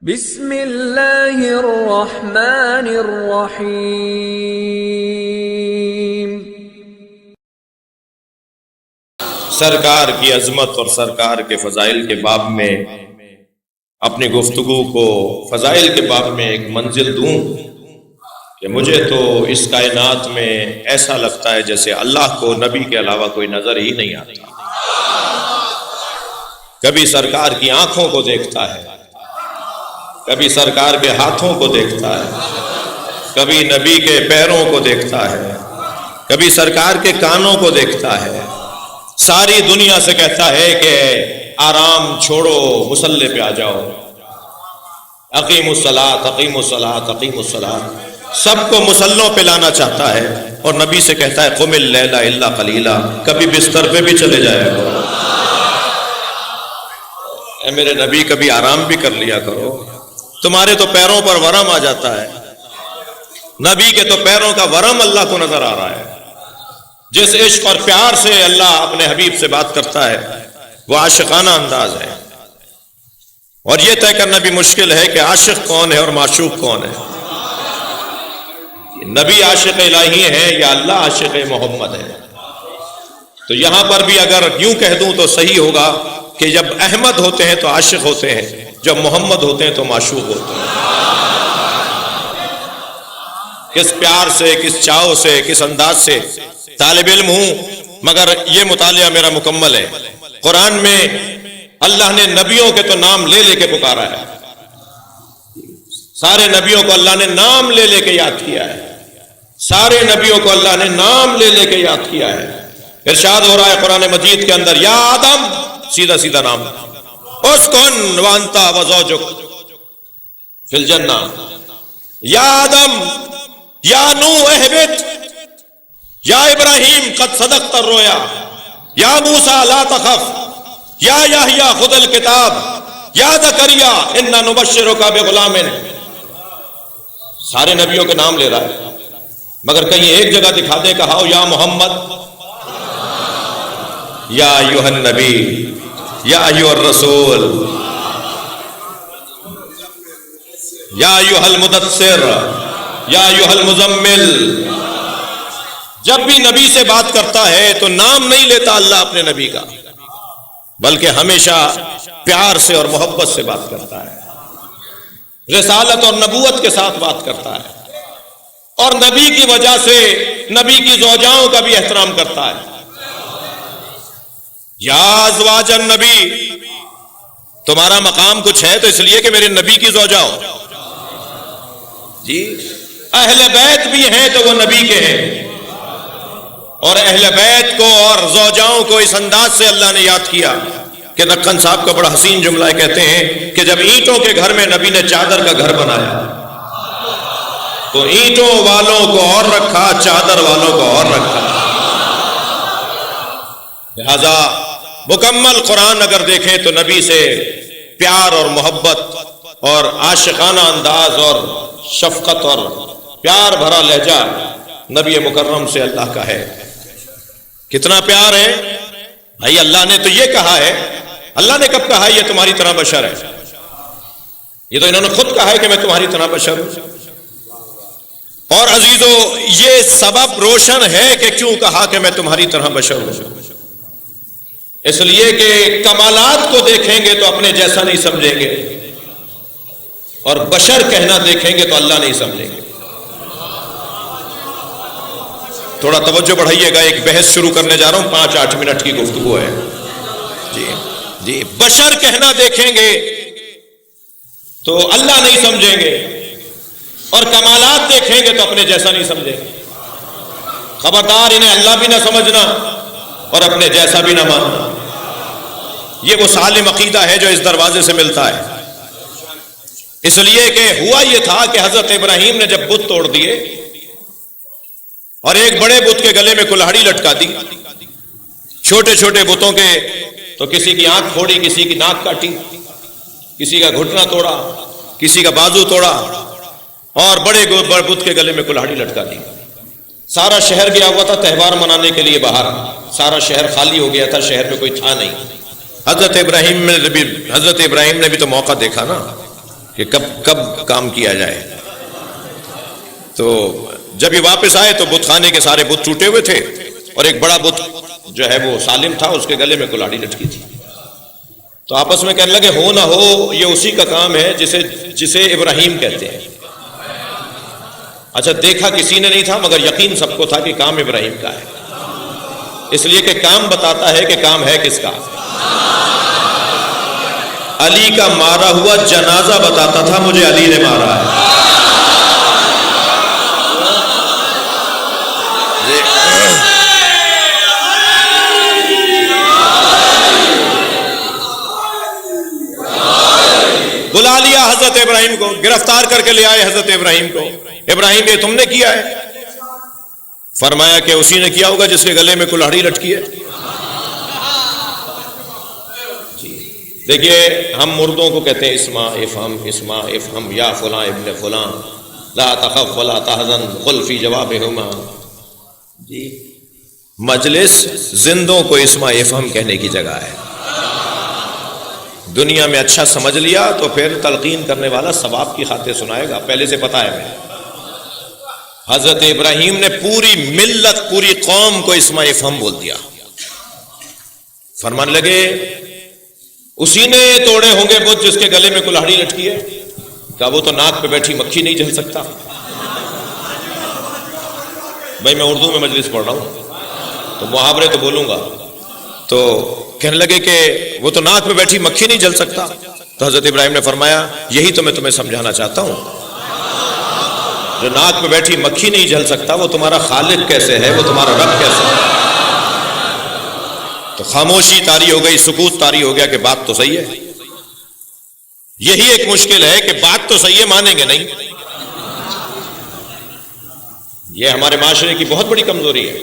بسم اللہ الرحمن الرحیم۔ سرکار کی عظمت اور سرکار کے فضائل کے باب میں اپنی گفتگو کو فضائل کے باب میں ایک منزل دوں کہ مجھے تو اس کائنات میں ایسا لگتا ہے جیسے اللہ کو نبی کے علاوہ کوئی نظر ہی نہیں آتا۔ کبھی سرکار کی آنکھوں کو دیکھتا ہے، کبھی سرکار کے ہاتھوں کو دیکھتا ہے، کبھی نبی کے پیروں کو دیکھتا ہے، کبھی سرکار کے کانوں کو دیکھتا ہے۔ ساری دنیا سے کہتا ہے کہ آرام چھوڑو، مصلی پہ آ جاؤ، اقیم الصلاۃ اقیم الصلاۃ اقیم الصلاۃ، سب کو مصلوں پہ لانا چاہتا ہے، اور نبی سے کہتا ہے قم اللیل الا قلیلا، کبھی بستر پہ بھی چلے جایا کرو، اے میرے نبی کبھی آرام بھی کر لیا کرو، تمہارے تو پیروں پر ورم آ جاتا ہے۔ نبی کے تو پیروں کا ورم اللہ کو نظر آ رہا ہے۔ جس عشق اور پیار سے اللہ اپنے حبیب سے بات کرتا ہے وہ عاشقانہ انداز ہے، اور یہ طے کرنا بھی مشکل ہے کہ عاشق کون ہے اور معشوق کون ہے۔ نبی عاشق الہی ہے یا اللہ عاشق محمد ہے؟ تو یہاں پر بھی اگر یوں کہہ دوں تو صحیح ہوگا کہ جب احمد ہوتے ہیں تو عاشق ہوتے ہیں، جب محمد ہوتے ہیں تو معشوق ہوتے ہیں۔ کس پیار سے، کس چاو سے، کس انداز سے طالب علم ہوں، مگر یہ مطالعہ میرا مکمل ہے۔ قرآن میں اللہ نے نبیوں کے تو نام لے لے کے پکارا ہے، سارے نبیوں کو اللہ نے نام لے لے کے یاد کیا ہے، سارے نبیوں کو اللہ نے نام لے لے کے یاد کیا ہے۔ ارشاد ہو رہا ہے قرآن مجید کے اندر، یا آدم، سیدھا سیدھا نام، اسکن وانتا وزوجک فی الجنہ، یا آدم، یا نوح اہبط، یا ابراہیم قد صدقت الرؤیا، یا موسیٰ لا تخف، یا یحییٰ خذ الکتاب، یا زکریا انا نبشرک بغلام۔ سارے نبیوں کے نام لے رہا ہے، مگر کہیں ایک جگہ دکھا دے کہا یا محمد، یا ایھا النبی، یا ایھا الرسول، یا ایھا المدثر، یا ایھا المزمل۔ جب بھی نبی سے بات کرتا ہے تو نام نہیں لیتا اللہ اپنے نبی کا، بلکہ ہمیشہ پیار سے اور محبت سے بات کرتا ہے، رسالت اور نبوت کے ساتھ بات کرتا ہے، اور نبی کی وجہ سے نبی کی زوجاؤں کا بھی احترام کرتا ہے۔ یا ازواج النبی، تمہارا مقام کچھ ہے تو اس لیے کہ میرے نبی کی زوجاؤں، جی اہل بیت بھی ہیں تو وہ نبی کے ہیں، اور اہل بیت کو اور زوجاؤں کو اس انداز سے اللہ نے یاد کیا کہ دکن صاحب کا بڑا حسین جملہ ہے، کہتے ہیں کہ جب اینٹوں کے گھر میں نبی نے چادر کا گھر بنایا تو اینٹوں والوں کو اور رکھا، چادر والوں کو اور رکھا۔ لہذا مکمل قرآن اگر دیکھیں تو نبی سے پیار اور محبت اور عاشقانہ انداز اور شفقت اور پیار بھرا لہجہ نبی مکرم سے اللہ کا ہے۔ کتنا پیار ہے بھائی، اللہ نے تو یہ کہا ہے، اللہ نے کب کہا یہ تمہاری طرح بشر ہے؟ یہ تو انہوں نے خود کہا ہے کہ میں تمہاری طرح بشر ہوں۔ اور عزیزو، یہ سبب روشن ہے کہ کیوں کہا کہ میں تمہاری طرح بشر ہوں، اس لیے کہ کمالات کو دیکھیں گے تو اپنے جیسا نہیں سمجھیں گے، اور بشر کہنا دیکھیں گے تو اللہ نہیں سمجھیں گے۔ تھوڑا توجہ بڑھائیے گا، ایک بحث شروع کرنے جا رہا ہوں، 5-8 منٹ کی گفتگو ہے۔ جی بشر کہنا دیکھیں گے تو اللہ نہیں سمجھیں گے، اور کمالات دیکھیں گے تو اپنے جیسا نہیں سمجھیں گے۔ خبردار، انہیں اللہ بھی نہ سمجھنا اور اپنے جیسا بھی نہ ماننا۔ یہ وہ سالم عقیدہ ہے جو اس دروازے سے ملتا ہے۔ اس لیے کہ ہوا یہ تھا کہ حضرت ابراہیم نے جب بت توڑ دیے اور ایک بڑے بت کے گلے میں کلہاڑی لٹکا دی، چھوٹے چھوٹے بتوں کے تو کسی کی آنکھ پھوڑی، کسی کی ناک کاٹی، کسی کا گھٹنا توڑا، کسی کا بازو توڑا، اور بڑے بت کے گلے میں کلہاڑی لٹکا دی۔ سارا شہر گیا ہوا تھا تہوار منانے کے لیے باہر، سارا شہر خالی ہو گیا تھا، شہر میں کوئی تھا نہیں۔ حضرت ابراہیم نے بھی تو موقع دیکھا نا، کہ کب کام کیا جائے. تو جب یہ واپس آئے تو بت خانے کے سارے بت ٹوٹے ہوئے تھے اور ایک بڑا بت جو ہے وہ سالم تھا, اس کے گلے میں کلاڑی لٹکی تھی. تو آپس میں کہنے لگے ہو نہ ہو یہ اسی کا کام ہے جسے ابراہیم کہتے ہیں. اچھا دیکھا کسی نے نہیں تھا مگر یقین سب کو تھا کہ کام ابراہیم کا ہے, اس لیے کہ کام بتاتا ہے کہ کام ہے کس کا. علی کا مارا ہوا جنازہ بتاتا تھا مجھے علی نے مارا ہے. بلا لیا حضرت ابراہیم کو, گرفتار کر کے لے آئے حضرت ابراہیم کو. ابراہیم یہ تم نے کیا ہے؟ فرمایا کہ اسی نے کیا ہوگا جس کے گلے میں کلاڑی لٹکی ہے. دیکھیے ہم مردوں کو کہتے ہیں اسما افہم یا فلاں ابن فلاں لا تخف ولا تحزن قل فی جوابہما. جی مجلس زندوں کو اسما افہم کہنے کی جگہ ہے. دنیا میں اچھا سمجھ لیا تو پھر تلقین کرنے والا ثواب کی خاطر سنائے گا, پہلے سے پتہ ہے میں. حضرت ابراہیم نے پوری ملت پوری قوم کو اسما افہم بول دیا. فرمان لگے اسی نے توڑے ہوں گے بت جس کے گلے میں کلاڑی لٹکی ہے. کہا وہ تو ناک پہ بیٹھی مکھی نہیں جل سکتا. بھائی میں اردو میں مجلس پڑھ رہا ہوں تو محاورے تو بولوں گا. تو کہنے لگے کہ وہ تو ناک پہ بیٹھی مکھی نہیں جل سکتا. تو حضرت ابراہیم نے فرمایا یہی تو میں تمہیں سمجھانا چاہتا ہوں, جو ناک پہ بیٹھی مکھی نہیں جل سکتا وہ تمہارا خالق کیسے ہے, وہ تمہارا رب کیسے ہے. تو خاموشی طاری ہو گئی, سکوت طاری ہو گیا کہ بات تو صحیح ہے. یہی ایک مشکل ہے کہ بات تو صحیح ہے مانیں گے نہیں. یہ ہمارے معاشرے کی بہت بڑی کمزوری ہے.